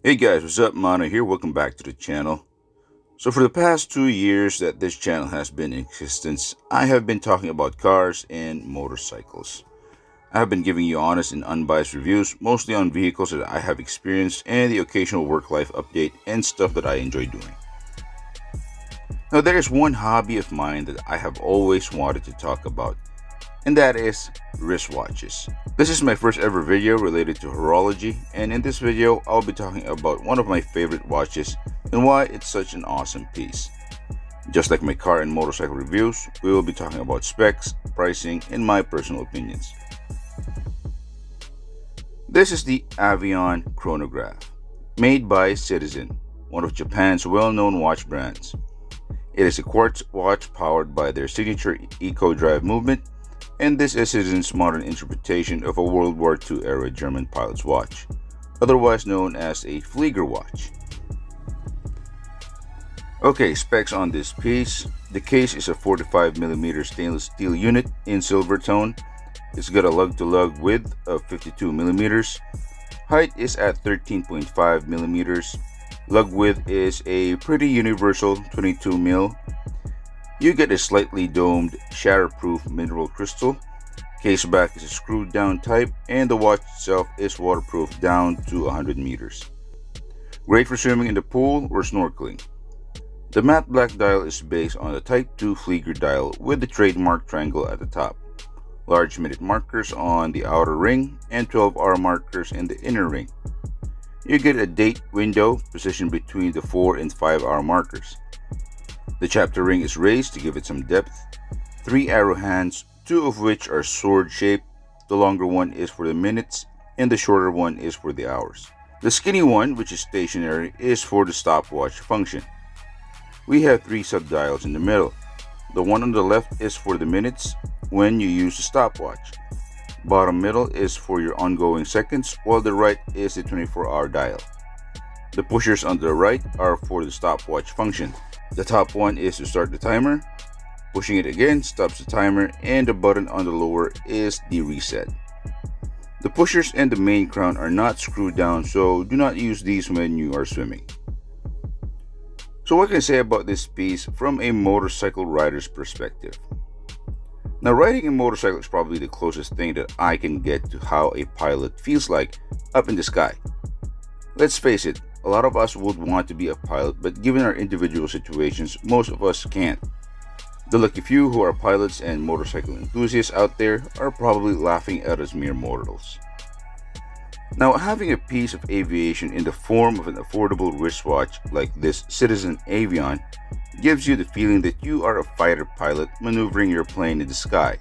Hey guys, what's up? Mana here. Welcome back to the channel. So for the past 2 years that this channel has been in existence, I have been talking about cars and motorcycles. I have been giving you honest and unbiased reviews, mostly on vehicles that I have experienced and the occasional work-life update and stuff that I enjoy doing. Now there is one hobby of mine that I have always wanted to talk about, and that is wristwatches. This is my first ever video related to horology, and in this video I'll be talking about one of my favorite watches and why it's such an awesome piece. Just like my car and motorcycle reviews, we will be talking about specs, pricing, and my personal opinions. This is the Avion Chronograph, made by Citizen, one of Japan's well-known watch brands. It is a quartz watch powered by their signature eco drive movement, and this is Citizen's modern interpretation of a World War II era German pilot's watch, otherwise known as a Flieger watch. Okay, specs on this piece. The case is a 45mm stainless steel unit in silver tone. It's got a lug-to-lug width of 52mm. Height is at 13.5mm. Lug width is a pretty universal 22mm. You get a slightly domed, shatterproof mineral crystal. Case back is a screwed down type, and the watch itself is waterproof down to 100 meters. Great for swimming in the pool or snorkeling. The matte black dial is based on the Type 2 Flieger dial with the trademark triangle at the top. Large minute markers on the outer ring and 12-hour markers in the inner ring. You get a date window positioned between the 4 and 5-hour markers. The chapter ring is raised to give it some depth. 3 arrow hands, 2 of which are sword shaped. The longer one is for the minutes and the shorter one is for the hours. The skinny one, which is stationary, is for the stopwatch function. We have 3 subdials in the middle. The one on the left is for the minutes when you use the stopwatch. Bottom middle is for your ongoing seconds, while the right is the 24-hour dial. The pushers on the right are for the stopwatch function. The top one is to start the timer. Pushing it again stops the timer, and the button on the lower is the reset. The pushers and the main crown are not screwed down, so do not use these when you are swimming. So what can I say about this piece from a motorcycle rider's perspective? Now, riding a motorcycle is probably the closest thing that I can get to how a pilot feels like up in the sky. Let's face it, a lot of us would want to be a pilot, but given our individual situations, most of us can't. The lucky few who are pilots and motorcycle enthusiasts out there are probably laughing at us mere mortals. Now, having a piece of aviation in the form of an affordable wristwatch like this Citizen Avion gives you the feeling that you are a fighter pilot maneuvering your plane in the sky,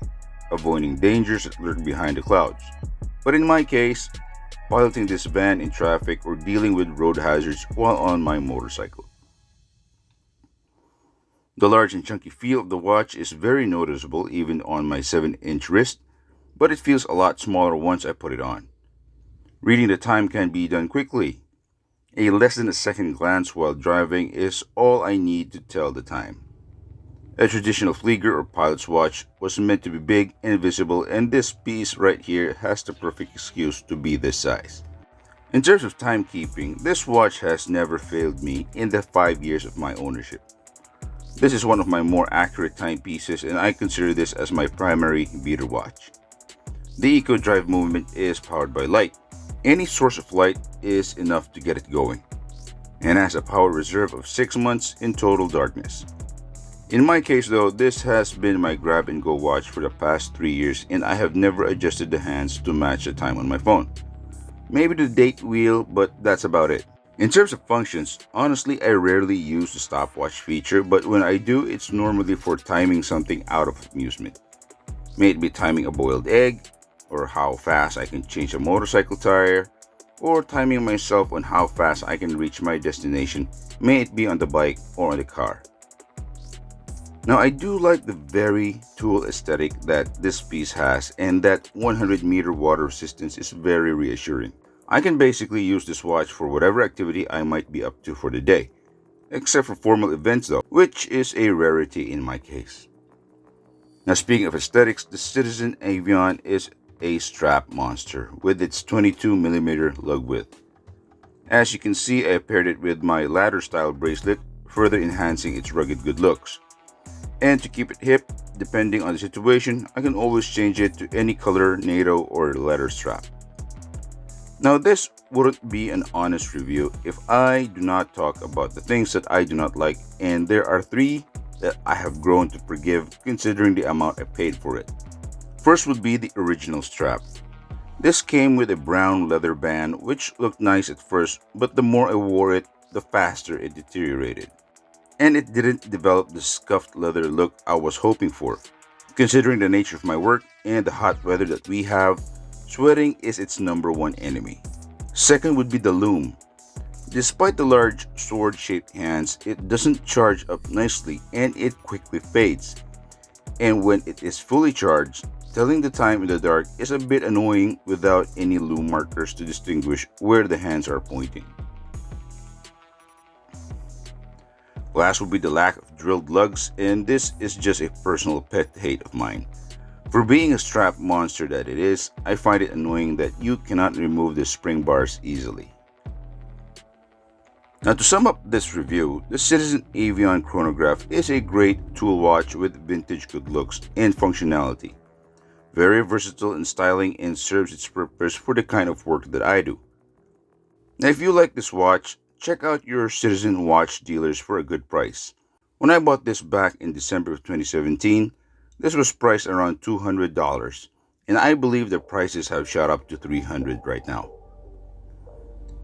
avoiding dangers that lurk behind the clouds. But in my case, piloting this van in traffic or dealing with road hazards while on my motorcycle. The large and chunky feel of the watch is very noticeable even on my 7-inch wrist, but it feels a lot smaller once I put it on. Reading the time can be done quickly. A less than a second glance while driving is all I need to tell the time. A traditional Flieger or pilot's watch was meant to be big and visible, and this piece right here has the perfect excuse to be this size. In terms of timekeeping, this watch has never failed me in the 5 years of my ownership. This is one of my more accurate timepieces, and I consider this as my primary beater watch. The eco drive movement is powered by light. Any source of light is enough to get it going, and has a power reserve of 6 months in total darkness. In my case though, this has been my grab and go watch for the past 3 years, and I have never adjusted the hands to match the time on my phone. Maybe the date wheel, but that's about it. In terms of functions, honestly I rarely use the stopwatch feature, but when I do, it's normally for timing something out of amusement. May it be timing a boiled egg, or how fast I can change a motorcycle tire, or timing myself on how fast I can reach my destination, may it be on the bike or on the car. Now, I do like the very tool aesthetic that this piece has, and that 100-meter water resistance is very reassuring. I can basically use this watch for whatever activity I might be up to for the day, except for formal events though, which is a rarity in my case. Now, speaking of aesthetics, the Citizen Avion is a strap monster with its 22mm lug width. As you can see, I paired it with my ladder style bracelet, further enhancing its rugged good looks. And to keep it hip, depending on the situation, I can always change it to any color, NATO, or leather strap. Now, this wouldn't be an honest review if I do not talk about the things that I do not like, and there are three that I have grown to forgive considering the amount I paid for it. First would be the original strap. This came with a brown leather band which looked nice at first, but the more I wore it, the faster it deteriorated. And it didn't develop the scuffed leather look I was hoping for. Considering the nature of my work and the hot weather that we have, sweating is its number one enemy. Second would be the loom. Despite the large sword-shaped hands, it doesn't charge up nicely and it quickly fades. And when it is fully charged, telling the time in the dark is a bit annoying without any loom markers to distinguish where the hands are pointing. Last would be the lack of drilled lugs, and this is just a personal pet hate of mine. For being a strap monster that it is, I find it annoying that you cannot remove the spring bars easily. Now to sum up this review, the Citizen Avion Chronograph is a great tool watch with vintage good looks and functionality. Very versatile in styling and serves its purpose for the kind of work that I do. Now if you like this watch, check out your Citizen watch dealers for a good price. When I bought this back in December of 2017, this was priced around $200, and I believe the prices have shot up to $300 right now.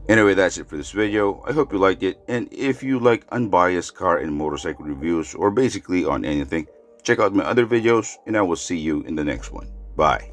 Anyway, that's it for this video. I hope you liked it, and if you like unbiased car and motorcycle reviews or basically on anything, check out my other videos, and I will see you in the next one. Bye.